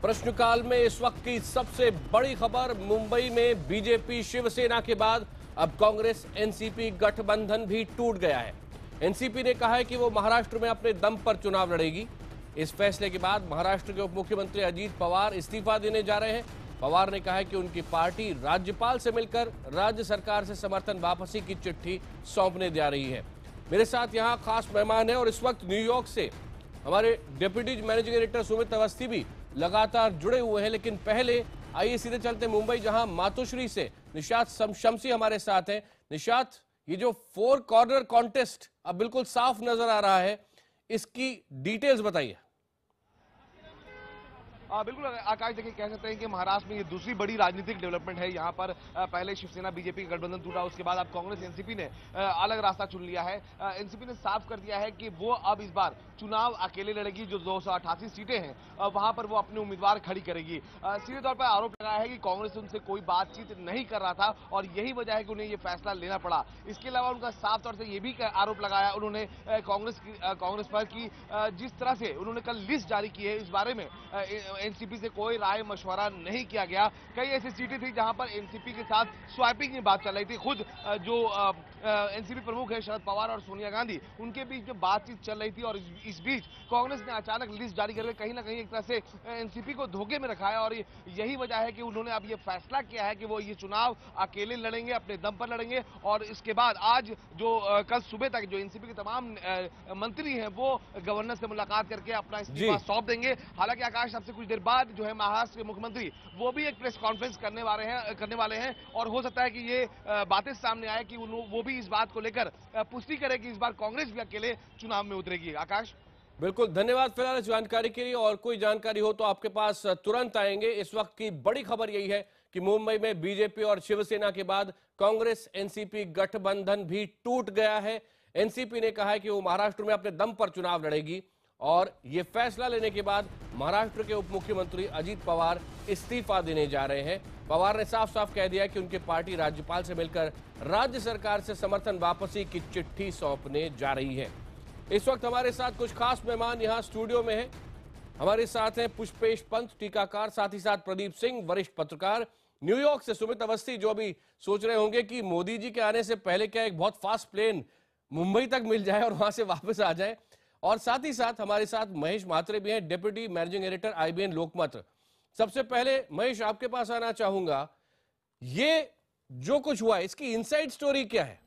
प्रश्नकाल में इस वक्त की सबसे बड़ी खबर, मुंबई में बीजेपी शिवसेना के बाद अब कांग्रेस एनसीपी गठबंधन भी टूट गया है। एनसीपी ने कहा है कि वो महाराष्ट्र में अपने दम पर चुनाव लड़ेगी। इस फैसले के बाद महाराष्ट्र के उप मुख्यमंत्री अजीत पवार इस्तीफा देने जा रहे हैं। पवार ने कहा है कि उनकी पार्टी राज्यपाल से मिलकर राज्य सरकार से समर्थन वापसी की चिट्ठी सौंपने जा रही है। मेरे साथ यहां खास मेहमान है और इस वक्त न्यूयॉर्क से हमारे deputy managing director Sumit Awasthi भी लगातार जुड़े हुए हैं। लेकिन पहले आइए सीधे चलते मुंबई, जहां मातोश्री से निशात शमसी हमारे साथ हैं। निशात, ये जो 4 कॉर्नर कॉन्टेस्ट अब बिल्कुल साफ नजर आ रहा है, इसकी डिटेल्स बताइए। बिल्कुल आकाश, देखिए कह सकते हैं कि महाराष्ट्र में ये दूसरी बड़ी राजनीतिक डेवलपमेंट है। यहाँ पर पहले शिवसेना बीजेपी का गठबंधन टूटा, उसके बाद अब कांग्रेस एनसीपी ने अलग रास्ता चुन लिया है। एनसीपी ने साफ कर दिया है कि वो अब इस बार चुनाव अकेले लड़ेगी। जो 288 सीटें हैं वहां पर वो अपने उम्मीदवार खड़ी करेगी। सीधे तौर पर आरोप लगाया है कि कांग्रेस उनसे कोई बातचीत नहीं कर रहा था और यही वजह है कि उन्हें ये फैसला लेना पड़ा। इसके अलावा उनका साफ तौर से ये भी आरोप लगाया उन्होंने कांग्रेस पर कि जिस तरह से उन्होंने कल लिस्ट जारी की है, इस बारे में एनसीपी से कोई राय मशवरा नहीं किया गया। कई ऐसी सीटें थी जहां पर एनसीपी के साथ स्वैपिंग की बात चल रही थी। खुद जो एनसीपी प्रमुख है शरद पवार और सोनिया गांधी, उनके बीच में बातचीत चल रही थी और इस बीच कांग्रेस ने अचानक लिस्ट जारी करके कहीं ना कहीं एक तरह से एनसीपी को धोखे में रखा है और यही वजह है कि उन्होंने अब ये फैसला किया है कि वो ये चुनाव अकेले लड़ेंगे, अपने दम पर लड़ेंगे। और इसके बाद आज जो कल सुबह तक जो एनसीपी के तमाम मंत्री हैं वो गवर्नर से मुलाकात करके अपना इस्तीफा सौंप देंगे। हालांकि आकाश, सबसे कुछ देर बाद जो है महाराष्ट्र के मुख्यमंत्री वो भी एक प्रेस कॉन्फ्रेंस करने वाले हैं और हो सकता है कि ये बातें सामने आए कि वो भी इस बात को लेकर पुष्टि करे कि इस बार कांग्रेस भी अकेले चुनाव में उतरेगी। आकाश, बिल्कुल, धन्यवाद फिलहाल इस जानकारी के लिए। और कोई जानकारी हो तो आपके पास तुरंत आएंगे। इस वक्त की बड़ी खबर यही है कि मुंबई में बीजेपी और शिवसेना के बाद कांग्रेस एनसीपी गठबंधन भी टूट गया है। एनसीपी ने कहा है कि वो महाराष्ट्र में अपने दम पर चुनाव लड़ेगी और ये फैसला लेने के बाद महाराष्ट्र के उप मुख्यमंत्री अजीत पवार इस्तीफा देने जा रहे हैं। पवार ने साफ साफ कह दिया कि उनकी पार्टी राज्यपाल से मिलकर राज्य सरकार से समर्थन वापसी की चिट्ठी सौंपने जा रही है। इस वक्त हमारे साथ कुछ खास मेहमान यहां स्टूडियो में हैं। हमारे साथ हैं पुष्पेश पंत, टीकाकार, साथ ही साथ प्रदीप सिंह, वरिष्ठ पत्रकार। न्यूयॉर्क से सुमित अवस्थी, जो भी सोच रहे होंगे कि मोदी जी के आने से पहले क्या एक बहुत फास्ट प्लेन मुंबई तक मिल जाए और वहां से वापस आ जाए। और साथ ही साथ हमारे साथ महेश म्हात्रे भी हैं, डिप्टी मैनेजिंग एडिटर आईबीएन लोकमत। सबसे पहले महेश, आपके पास आना चाहूंगा, ये जो कुछ हुआ इसकी इनसाइड स्टोरी क्या है?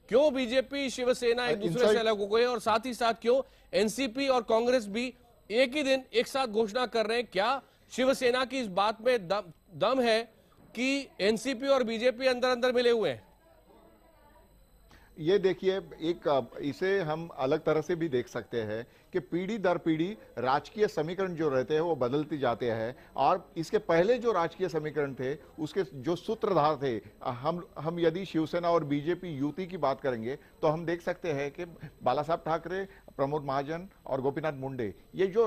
क्यों बीजेपी शिवसेना एक दूसरे से अलग हो गए और साथ ही साथ क्यों एनसीपी और कांग्रेस भी एक ही दिन एक साथ घोषणा कर रहे हैं? क्या शिवसेना की इस बात में दम है कि एनसीपी और बीजेपी अंदर अंदर मिले हुए हैं? ये देखिए, इसे हम अलग तरह से भी देख सकते हैं कि पीढ़ी दर पीढ़ी राजकीय समीकरण जो रहते हैं वो बदलते जाते हैं और इसके पहले जो राजकीय समीकरण थे उसके जो सूत्रधार थे, हम यदि शिवसेना और बीजेपी युति की बात करेंगे तो हम देख सकते हैं कि बाला साहब ठाकरे, प्रमोद महाजन और गोपीनाथ मुंडे, ये जो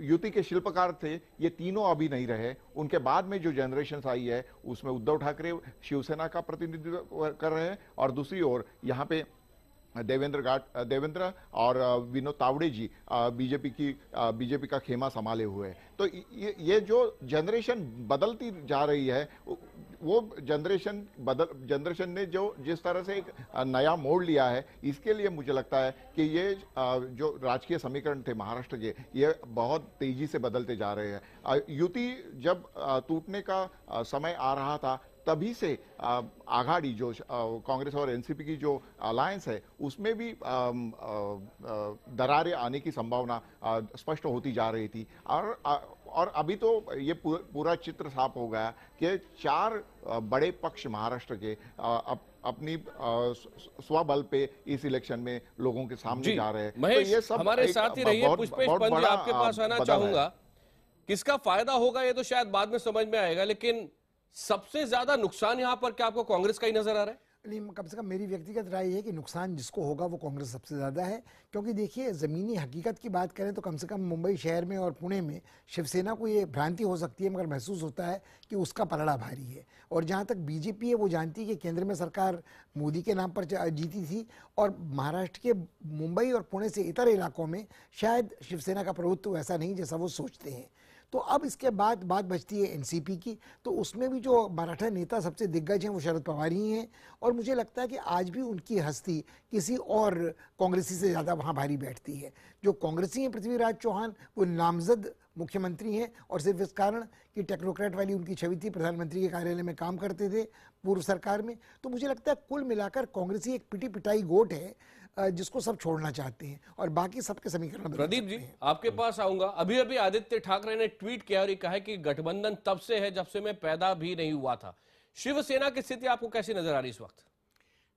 युति के शिल्पकार थे, ये तीनों अभी नहीं रहे। उनके बाद में जो जनरेशन आई है उसमें उद्धव ठाकरे शिवसेना का प्रतिनिधित्व कर रहे हैं और दूसरी ओर यहाँ पे देवेंद्र और विनोद तावड़े जी बीजेपी का खेमा संभाले हुए हैं। तो ये जो जनरेशन बदलती जा रही है, वो जनरेशन ने जो जिस तरह से एक नया मोड़ लिया है, इसके लिए मुझे लगता है कि ये जो राजकीय समीकरण थे महाराष्ट्र के, ये बहुत तेजी से बदलते जा रहे हैं। युति जब टूटने का समय आ रहा था, तभी से आघाड़ी जो कांग्रेस और एनसीपी की जो अलायंस है उसमें भी दरारें आने की संभावना स्पष्ट होती जा रही थी और अभी तो ये पूरा चित्र साफ हो गया कि 4 बड़े पक्ष महाराष्ट्र के अपनी स्वबल पे इस इलेक्शन में लोगों के सामने जा रहे हैं। महेश, तो ये सब हमारे साथ ही रहिए। पुष्पेश पंत जी, आपके पास आना चाहूंगा। किसका फायदा होगा ये तो शायद बाद में समझ में आएगा, लेकिन सबसे ज्यादा नुकसान यहां पर क्या आपको कांग्रेस का ही नजर आ रहा है? नहीं, कम से कम मेरी व्यक्तिगत राय है कि नुकसान जिसको होगा वो कांग्रेस सबसे ज़्यादा है। क्योंकि देखिए, ज़मीनी हकीकत की बात करें तो कम से कम मुंबई शहर में और पुणे में शिवसेना को ये भ्रांति हो सकती है, मगर महसूस होता है कि उसका पलड़ा भारी है। और जहाँ तक बीजेपी है, वो जानती है कि केंद्र में सरकार मोदी के नाम पर जीती थी और महाराष्ट्र के मुंबई और पुणे से इतर इलाकों में शायद शिवसेना का प्रभुत्व ऐसा नहीं जैसा वो सोचते हैं। तो अब इसके बाद बात बचती है एनसीपी की, तो उसमें भी जो मराठा नेता सबसे दिग्गज हैं वो शरद पवार ही हैं, और मुझे लगता है कि आज भी उनकी हस्ती किसी और कांग्रेसी से ज़्यादा वहाँ भारी बैठती है। जो कांग्रेसी हैं पृथ्वीराज चौहान, वो नामजद मुख्यमंत्री हैं, और सिर्फ इस कारण कि टेक्नोक्रेट वाली उनकी छवि थी, प्रधानमंत्री के कार्यालय में काम करते थे पूर्व सरकार में। तो मुझे लगता है कुल मिलाकर कांग्रेसी एक पिटी पिटाई गोट है जिसको सब छोड़ना चाहते हैं, और बाकी सबके समीकरण बदल प्रदीप सकते जी, हैं। आपके पास आऊंगा। अभी अभी आदित्य ठाकरे ने ट्वीट किया और ये कहा कि गठबंधन तब से है जब से मैं पैदा भी नहीं हुआ था। शिवसेना की स्थिति आपको कैसी नजर आ रही इस वक्त?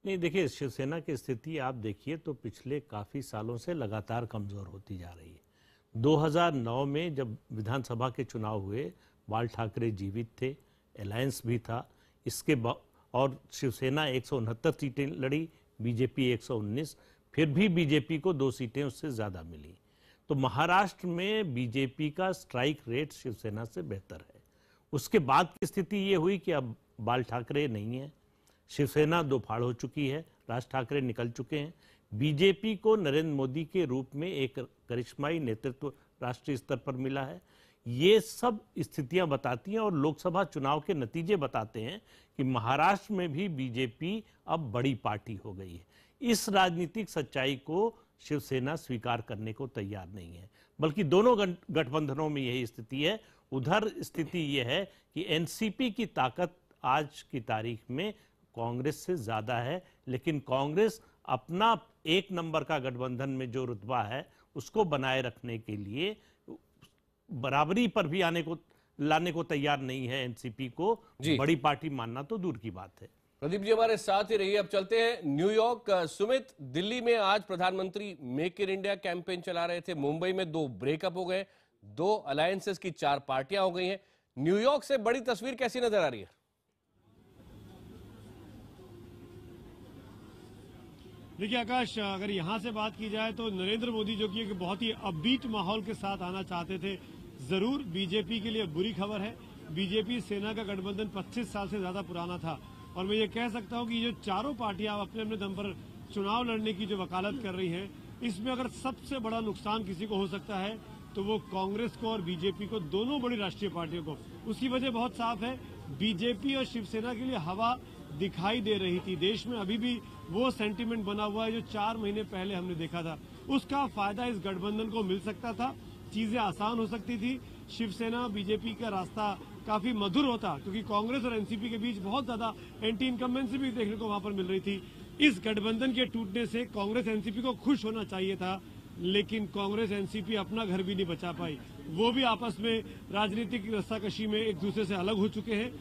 नहीं, देखिए, शिवसेना की स्थिति आप देखिए तो पिछले काफ़ी सालों से लगातार कमज़ोर होती जा रही है। 2009 में जब विधानसभा के चुनाव हुए, बाल ठाकरे जीवित थे, अलायंस भी था, और शिवसेना 169 सीटें लड़ी, बीजेपी 119, फिर भी बीजेपी को 2 सीटें उससे ज़्यादा मिली। तो महाराष्ट्र में बीजेपी का स्ट्राइक रेट शिवसेना से बेहतर है। उसके बाद की स्थिति ये हुई कि अब बाल ठाकरे नहीं है, शिवसेना दो फाड़ हो चुकी है, राज ठाकरे निकल चुके हैं। बीजेपी को नरेंद्र मोदी के रूप में एक करिश्माई नेतृत्व राष्ट्रीय स्तर पर मिला है। ये सब स्थितियां बताती हैं और लोकसभा चुनाव के नतीजे बताते हैं कि महाराष्ट्र में भी बीजेपी अब बड़ी पार्टी हो गई है। इस राजनीतिक सच्चाई को शिवसेना स्वीकार करने को तैयार नहीं है, बल्कि दोनों गठबंधनों में यही स्थिति है। उधर स्थिति यह है कि एनसीपी की ताकत आज की तारीख में कांग्रेस से ज्यादा है, लेकिन कांग्रेस अपना 1 नंबर का गठबंधन में जो रुतबा है उसको बनाए रखने के लिए बराबरी पर भी लाने को तैयार नहीं है। एनसीपी को बड़ी पार्टी मानना तो दूर की बात है। प्रदीप जी हमारे साथ ही रहिए। अब चलते हैं न्यूयॉर्क। सुमित, दिल्ली में आज प्रधानमंत्री मेक इन इंडिया कैंपेन चला रहे थे। मुंबई में 2 ब्रेकअप हो गए, 2 अलायंसेस की 4 पार्टियां हो गई हैं। न्यूयॉर्क से बड़ी तस्वीर कैसी नजर आ रही है? देखिए आकाश, अगर यहाँ से बात की जाए तो नरेंद्र मोदी जो कि एक बहुत ही अपबीट माहौल के साथ आना चाहते थे, जरूर बीजेपी के लिए बुरी खबर है। बीजेपी सेना का गठबंधन 25 साल से ज्यादा पुराना था, और मैं ये कह सकता हूँ कि जो चारों पार्टियां अपने अपने दम पर चुनाव लड़ने की जो वकालत कर रही हैं, इसमें अगर सबसे बड़ा नुकसान किसी को हो सकता है तो वो कांग्रेस को और बीजेपी को, दोनों बड़ी राष्ट्रीय पार्टियों को। उसकी वजह बहुत साफ है, बीजेपी और शिवसेना के लिए हवा दिखाई दे रही थी। देश में अभी भी वो सेंटीमेंट बना हुआ है जो 4 महीने पहले हमने देखा था। उसका फायदा इस गठबंधन को मिल सकता था, चीजें आसान हो सकती थी, शिवसेना बीजेपी का रास्ता काफी मधुर होता, क्योंकि कांग्रेस और एनसीपी के बीच बहुत ज्यादा एंटी इनकम्बेंसी भी देखने को वहां पर मिल रही थी। इस गठबंधन के टूटने से कांग्रेस एनसीपी को खुश होना चाहिए था, लेकिन कांग्रेस एनसीपी अपना घर भी नहीं बचा पाई। वो भी आपस में राजनीतिक रस्साकशी में एक दूसरे से अलग हो चुके हैं।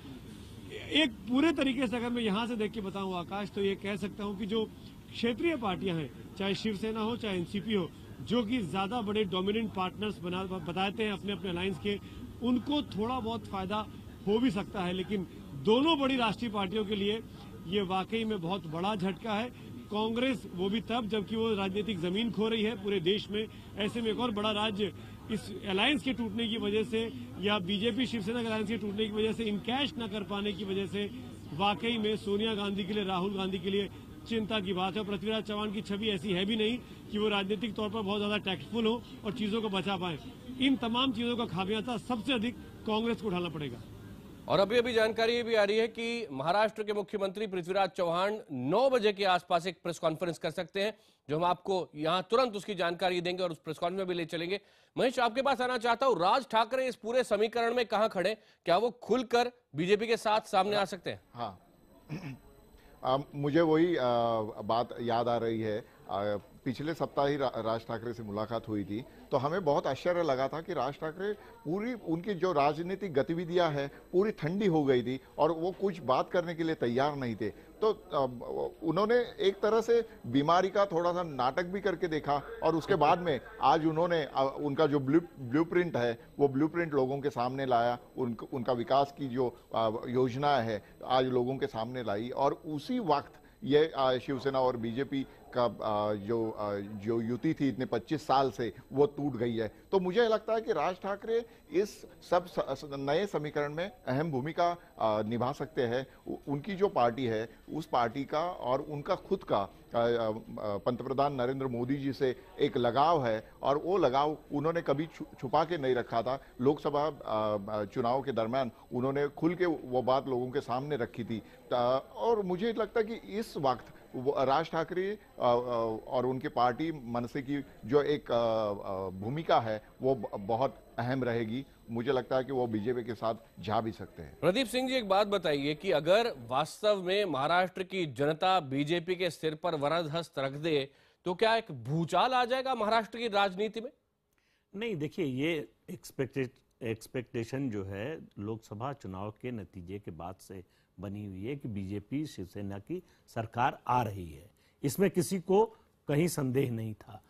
एक पूरे तरीके से अगर मैं यहाँ से देख के बताऊं आकाश, तो ये कह सकता हूं कि जो क्षेत्रीय पार्टियां हैं, चाहे शिवसेना हो चाहे एनसीपी हो, जो कि ज्यादा बड़े डोमिनेंट पार्टनर्स बताते हैं अपने अपने अलायंस के, उनको थोड़ा बहुत फायदा हो भी सकता है। लेकिन दोनों बड़ी राष्ट्रीय पार्टियों के लिए ये वाकई में बहुत बड़ा झटका है। कांग्रेस वो भी तब जबकि वो राजनीतिक जमीन खो रही है पूरे देश में। ऐसे में एक और बड़ा राज्य इस अलायंस के टूटने की वजह से, या बीजेपी शिवसेना के अलायंस के टूटने की वजह से इनकैश न कर पाने की वजह से, वाकई में सोनिया गांधी के लिए, राहुल गांधी के लिए चिंता की बात है। पृथ्वीराज चौहान की छवि ऐसी है भी नहीं कि वो राजनीतिक तौर पर बहुत ज्यादा टैक्टफुल हो और चीजों को बचा पाए। इन तमाम चीजों का खामियाजा सबसे अधिक कांग्रेस को उठाना पड़ेगा। और अभी अभी जानकारी ये भी आ रही है कि महाराष्ट्र के मुख्यमंत्री पृथ्वीराज चौहान 9 बजे के आसपास एक प्रेस कॉन्फ्रेंस कर सकते हैं, जो हम आपको यहां तुरंत उसकी जानकारी देंगे और उस प्रेस कॉन्फ्रेंस में भी ले चलेंगे। महेश, आपके पास आना चाहता हूं, राज ठाकरे इस पूरे समीकरण में कहां खड़े? क्या वो खुलकर बीजेपी के साथ सामने आ सकते हैं? हाँ, मुझे वही बात याद आ रही है। पिछले सप्ताह ही राज ठाकरे से मुलाकात हुई थी, तो हमें बहुत आश्चर्य लगा था कि राज ठाकरे पूरी उनकी जो राजनीतिक गतिविधियां हैं पूरी ठंडी हो गई थी और वो कुछ बात करने के लिए तैयार नहीं थे। तो उन्होंने एक तरह से बीमारी का थोड़ा सा नाटक भी करके देखा, और उसके बाद में आज उन्होंने उनका जो ब्लूप्रिंट है वो ब्लूप्रिंट लोगों के सामने लाया। उनका विकास की जो योजना है आज लोगों के सामने लाई, और उसी वक्त ये शिवसेना और बीजेपी का जो युति थी इतने 25 साल से, वो टूट गई है। तो मुझे लगता है कि राज ठाकरे इस सब नए समीकरण में अहम भूमिका निभा सकते हैं। उनकी जो पार्टी है उस पार्टी का और उनका खुद का पंतप्रधान नरेंद्र मोदी जी से एक लगाव है, और वो लगाव उन्होंने कभी छुपा के नहीं रखा था। लोकसभा चुनाव के दरमियान उन्होंने खुल के वो बात लोगों के सामने रखी थी। और मुझे लगता है कि इस वक्त राज ठाकरे और उनकी पार्टी मनसे की जो एक भूमिका है वो बहुत अहम रहेगी। मुझे लगता है कि वो बीजेपी के साथ जा भी सकते हैं। प्रदीप सिंह जी, एक बात बताइए कि अगर वास्तव में महाराष्ट्र की जनता बीजेपी के सिर पर वरद हस्त रख दे तो क्या एक भूचाल आ जाएगा महाराष्ट्र की राजनीति में? नहीं, देखिए, ये एक्सपेक्टेशन जो है लोकसभा चुनाव के नतीजे के बाद से बनी हुई है कि बीजेपी शिवसेना की सरकार आ रही है, इसमें किसी को कहीं संदेह नहीं था।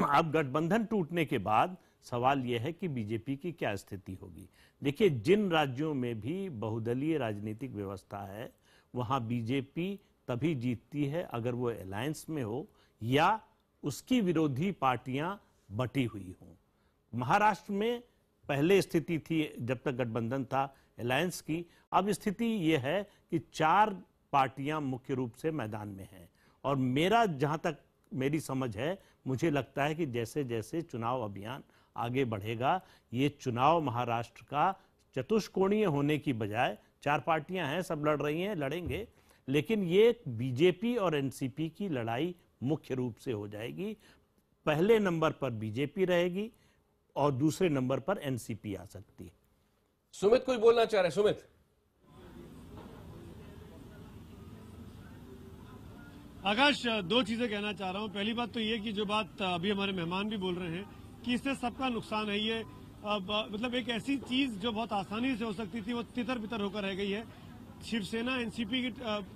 अब गठबंधन टूटने के बाद सवाल यह है कि बीजेपी की क्या स्थिति होगी। देखिए, जिन राज्यों में भी बहुदलीय राजनीतिक व्यवस्था है वहां बीजेपी तभी जीतती है अगर वो अलायंस में हो या उसकी विरोधी पार्टियां बटी हुई हों। महाराष्ट्र में पहले स्थिति थी जब तक गठबंधन था अलायंस की, अब स्थिति यह है कि 4 पार्टियां मुख्य रूप से मैदान में हैं। और मेरा जहां तक मेरी समझ है, मुझे लगता है कि जैसे जैसे चुनाव अभियान आगे बढ़ेगा, ये चुनाव महाराष्ट्र का चतुष्कोणीय होने की बजाय 4 पार्टियां हैं, सब लड़ रही हैं, लड़ेंगे, लेकिन ये बीजेपी और एनसीपी की लड़ाई मुख्य रूप से हो जाएगी। पहले नंबर पर बीजेपी रहेगी और दूसरे नंबर पर एनसीपी आ सकती है। सुमित कुछ बोलना चाह रहे? सुमित। आकाश, 2 चीजें कहना चाह रहा हूं। पहली बात तो ये कि जो बात अभी हमारे मेहमान भी बोल रहे हैं कि इससे सबका नुकसान है। ये मतलब एक ऐसी चीज जो बहुत आसानी से हो सकती थी वो तितर बितर होकर रह गई है। शिवसेना एनसीपी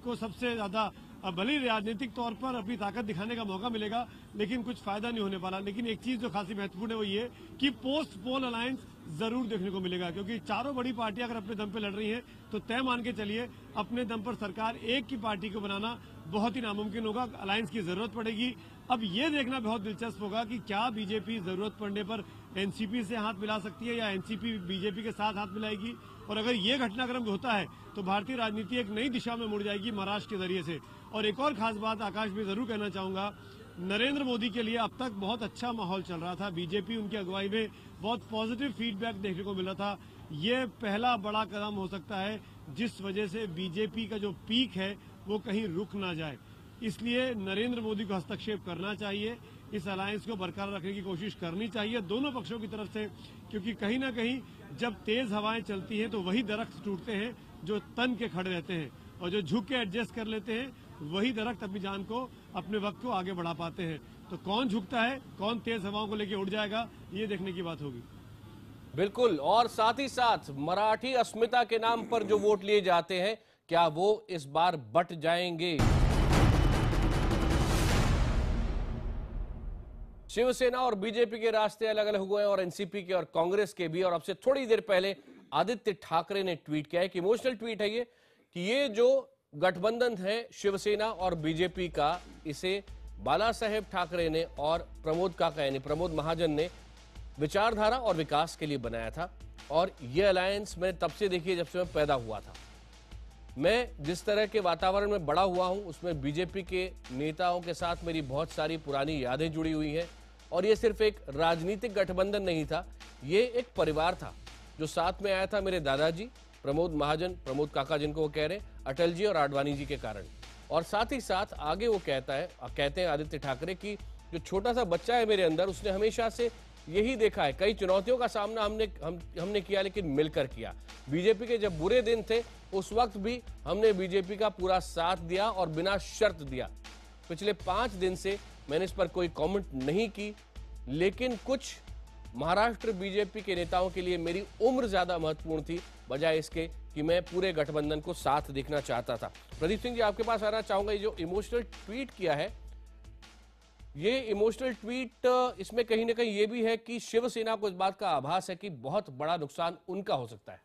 को सबसे ज्यादा भले राजनीतिक तौर पर अपनी ताकत दिखाने का मौका मिलेगा, लेकिन कुछ फायदा नहीं होने वाला। लेकिन एक चीज जो खासी महत्वपूर्ण है वो ये कि पोस्ट पोल अलायंस जरूर देखने को मिलेगा, क्योंकि चारों बड़ी पार्टियां अगर अपने दम पे लड़ रही हैं तो तय मान के चलिए अपने दम पर सरकार एक की पार्टी को बनाना बहुत ही नामुमकिन होगा। अलायंस की जरूरत पड़ेगी। अब ये देखना बहुत दिलचस्प होगा कि क्या बीजेपी जरूरत पड़ने पर एनसीपी से हाथ मिला सकती है या एनसीपी बीजेपी के साथ हाथ मिलाएगी। और अगर ये घटनाक्रम होता है तो भारतीय राजनीति एक नई दिशा में मुड़ जाएगी महाराष्ट्र के जरिए से। और एक और खास बात आकाश भी जरूर कहना चाहूंगा, नरेंद्र मोदी के लिए अब तक बहुत अच्छा माहौल चल रहा था। बीजेपी उनकी अगुवाई में बहुत पॉजिटिव फीडबैक देखने को मिल रहा था। ये पहला बड़ा कदम हो सकता है जिस वजह से बीजेपी का जो पीक है वो कहीं रुक ना जाए। इसलिए नरेंद्र मोदी को हस्तक्षेप करना चाहिए, इस अलायंस को बरकरार रखने की कोशिश करनी चाहिए दोनों पक्षों की तरफ से, क्योंकि कहीं ना कहीं जब तेज हवाएं चलती हैं तो वही दरख्त टूटते हैं जो तन के खड़े रहते हैं, और जो झुक के एडजस्ट कर लेते हैं वही दरख्त अपनी जान को, अपने वक्त को आगे बढ़ा पाते हैं। तो कौन झुकता है, कौन तेज हवाओं को लेकर उड़ जाएगा, ये देखने की बात होगी। बिल्कुल। और साथ ही साथ मराठी अस्मिता के नाम पर जो वोट लिए जाते हैं, क्या वो इस बार बट जाएंगे? शिवसेना और बीजेपी के रास्ते अलग अलग हुए हैं, और एनसीपी के और कांग्रेस के भी। और अब से थोड़ी देर पहले आदित्य ठाकरे ने ट्वीट किया है, कि इमोशनल ट्वीट है ये, कि ये जो गठबंधन है शिवसेना और बीजेपी का, इसे बाला साहेब ठाकरे ने और प्रमोद काका यानी प्रमोद महाजन ने विचारधारा और विकास के लिए बनाया था। और ये अलायंस मैंने तब से देखी जब से मैं पैदा हुआ था। मैं जिस तरह के वातावरण में बड़ा हुआ हूं उसमें बीजेपी के नेताओं के साथ मेरी बहुत सारी पुरानी यादें जुड़ी हुई हैं। और ये सिर्फ एक राजनीतिक गठबंधन नहीं था, ये एक परिवार था जो साथ में आया था मेरे दादाजी प्रमोद महाजन, प्रमोद काका जिनको वो कह रहे हैं, अटल जी और आडवाणी जी के कारण। और साथ ही साथ आगे वो कहते हैं आदित्य ठाकरे की जो छोटा सा बच्चा है मेरे अंदर, उसने हमेशा से यही देखा है, कई चुनौतियों का सामना हमने किया, लेकिन मिलकर किया। बीजेपी के जब बुरे दिन थे उस वक्त भी हमने बीजेपी का पूरा साथ दिया और बिना शर्त दिया। पिछले 5 दिन से मैंने इस पर कोई कमेंट नहीं की, लेकिन कुछ महाराष्ट्र बीजेपी के नेताओं के लिए मेरी उम्र ज्यादा महत्वपूर्ण थी, बजाय इसके कि मैं पूरे गठबंधन को साथ देखना चाहता था। प्रदीप सिंह जी, आपके पास आना चाहूंगा, ये जो इमोशनल ट्वीट किया है, ये इमोशनल ट्वीट इसमें कहीं ना कहीं ये भी है कि शिवसेना को इस बात का आभास है कि बहुत बड़ा नुकसान उनका हो सकता है।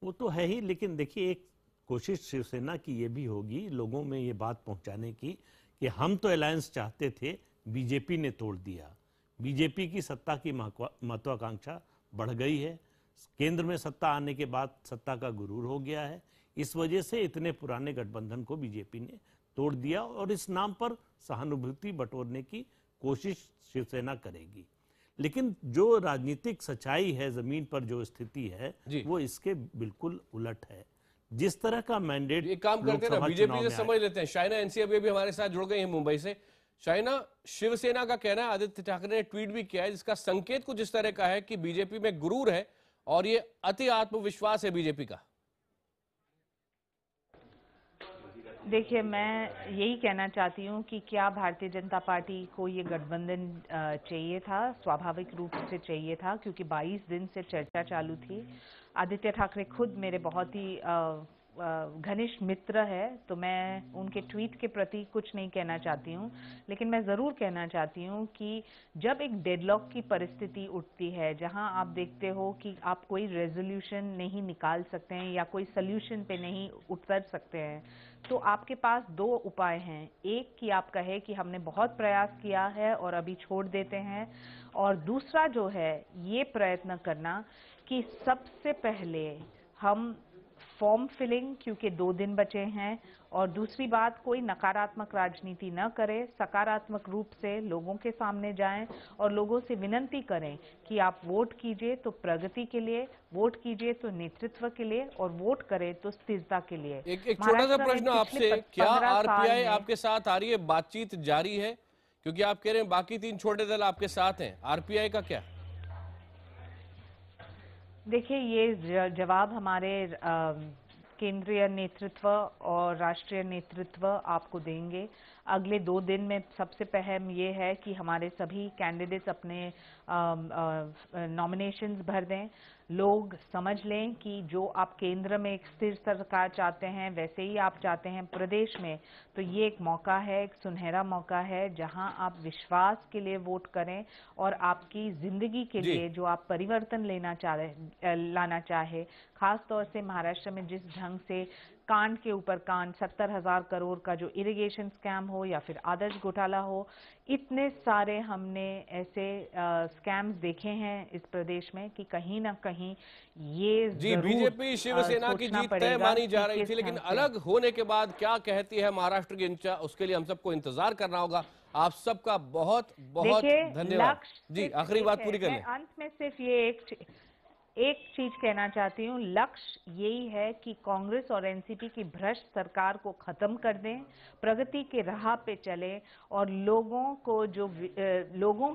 वो तो है ही, लेकिन देखिए एक कोशिश शिवसेना की ये भी होगी लोगों में ये बात पहुंचाने की कि हम तो अलायंस चाहते थे, बीजेपी ने तोड़ दिया। बीजेपी की सत्ता की महत्वाकांक्षा बढ़ गई है, केंद्र में सत्ता आने के बाद सत्ता का गुरूर हो गया है। इस वजह से इतने पुराने गठबंधन को बीजेपी ने तोड़ दिया और इस नाम पर सहानुभूति बटोरने की कोशिश शिवसेना करेगी। लेकिन जो राजनीतिक सच्चाई है, जमीन पर जो स्थिति है, वो इसके बिल्कुल उलट है। जिस तरह का मैंडेट एक काम करते हैं ना, बीजेपी से समझ लेते हैं। शाइना एनसी अभी हमारे साथ जुड़ गई है मुंबई से। शाइना, शिवसेना का कहना है, आदित्य ठाकरे ने ट्वीट भी किया है, जिसका संकेत कुछ इस तरह का है कि बीजेपी में गुरूर है और ये अति आत्मविश्वास है बीजेपी का। देखिए, मैं यही कहना चाहती हूँ कि क्या भारतीय जनता पार्टी को ये गठबंधन चाहिए था? स्वाभाविक रूप से चाहिए था, क्योंकि 22 दिन से चर्चा चालू थी। आदित्य ठाकरे खुद मेरे बहुत ही घनिष्ठ मित्र है, तो मैं उनके ट्वीट के प्रति कुछ नहीं कहना चाहती हूँ। लेकिन मैं ज़रूर कहना चाहती हूँ कि जब एक डेडलॉक की परिस्थिति उठती है, जहाँ आप देखते हो कि आप कोई रेजोल्यूशन नहीं निकाल सकते हैं या कोई सल्यूशन पे नहीं उतर सकते हैं, तो आपके पास दो उपाय हैं। एक कि आप कहे कि हमने बहुत प्रयास किया है और अभी छोड़ देते हैं, और दूसरा जो है ये प्रयत्न करना कि सबसे पहले हम फॉर्म फिलिंग, क्योंकि 2 दिन बचे हैं, और दूसरी बात, कोई नकारात्मक राजनीति न करें, सकारात्मक रूप से लोगों के सामने जाएं और लोगों से विनती करें कि आप वोट कीजिए तो प्रगति के लिए, वोट कीजिए तो नेतृत्व के लिए, और वोट करें तो स्थिरता के लिए। एक छोटा सा प्रश्न आपसे, क्या आरपीआई आपके साथ आ रही है? बातचीत जारी है? क्योंकि आप कह रहे हैं बाकी 3 छोटे दल आपके साथ हैं, आरपीआई का क्या? देखिए, ये जवाब हमारे केंद्रीय नेतृत्व और राष्ट्रीय नेतृत्व आपको देंगे। अगले 2 दिन में सबसे पहले ये है कि हमारे सभी कैंडिडेट्स अपने नॉमिनेशंस भर दें। लोग समझ लें कि जो आप केंद्र में एक स्थिर सरकार चाहते हैं, वैसे ही आप चाहते हैं प्रदेश में। तो ये एक मौका है, एक सुनहरा मौका है, जहां आप विश्वास के लिए वोट करें और आपकी जिंदगी के लिए जो आप परिवर्तन लाना चाहे, खास तौर से महाराष्ट्र में जिस ढंग से कांड के ऊपर कांड, 70,000 करोड़ का जो इरिगेशन स्कैम हो या फिर आदर्श घोटाला हो, इतने सारे हमने ऐसे स्कैम्स देखे हैं इस प्रदेश में कि कहीं ना कहीं ये बीजेपी शिवसेना की जीत तय मानी जा रही थी, लेकिन अलग होने के बाद क्या कहती है महाराष्ट्र की इंचा, उसके लिए हम सबको इंतजार करना होगा। आप सबका बहुत बहुत धन्यवाद। जी, आखिरी बात पूरी कर लें। अंत में सिर्फ ये एक चीज कहना चाहती हूँ, लक्ष्य यही है कि कांग्रेस और एनसीपी की भ्रष्ट सरकार को खत्म कर दें, प्रगति के राह पे चले, और लोगों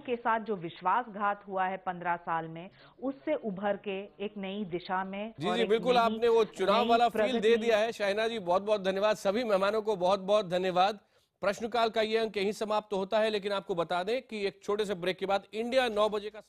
के साथ जो विश्वासघात हुआ है 15 साल में, उससे उभर के एक नई दिशा में। जी बिल्कुल, आपने वो चुनाव वाला फील दे दिया है। शाइना जी, बहुत बहुत धन्यवाद। सभी मेहमानों को बहुत बहुत धन्यवाद। प्रश्नकाल का ये अंक यहीं समाप्त होता है, लेकिन आपको बता दें कि एक छोटे से ब्रेक के बाद इंडिया 9 बजे का